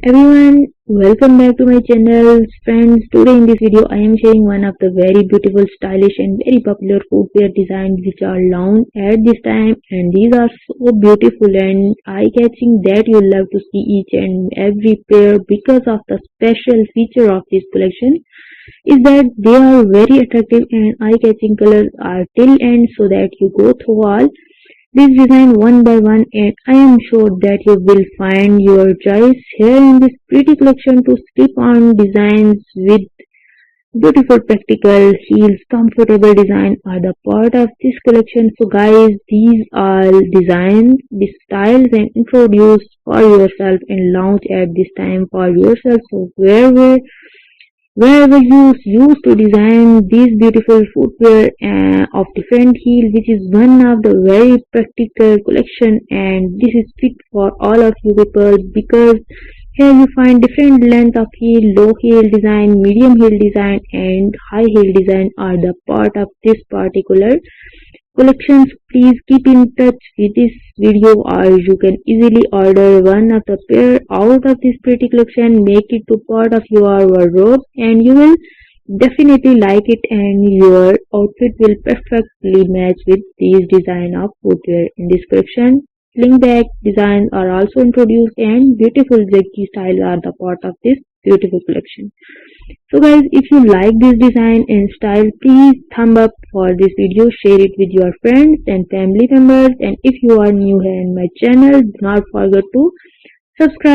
Everyone, welcome back to my channel. Friends, today in this video I am sharing one of the very beautiful, stylish and very popular footwear designs which are launched at this time, and these are so beautiful and eye-catching that you love to see each and every pair because of the special feature of this collection is that they are very attractive and eye-catching. Colors are till end so that you go through all this design one by one, and I am sure that you will find your choice here in this pretty collection to slip on designs with beautiful practical heels. Comfortable design are the part of this collection. So guys, these are designs, the styles and introduced for yourself and launch at this time for yourself. So wherever you used to design these beautiful footwear of different heel, which is one of the very practical collection, and this is fit for all of you people because here you find different length of heel, low heel design, medium heel design and high heel design are the part of this particular collections. Please keep in touch with this video or you can easily order one of the pair out of this pretty collection, make it to part of your wardrobe and you will definitely like it and your outfit will perfectly match with these design of footwear. In this collection, sling back designs are also introduced and beautiful zigzag styles are the part of this beautiful collection. So guys, if you like this design and style, please thumb up for this video, share it with your friends and family members, and if you are new here in my channel, do not forget to subscribe.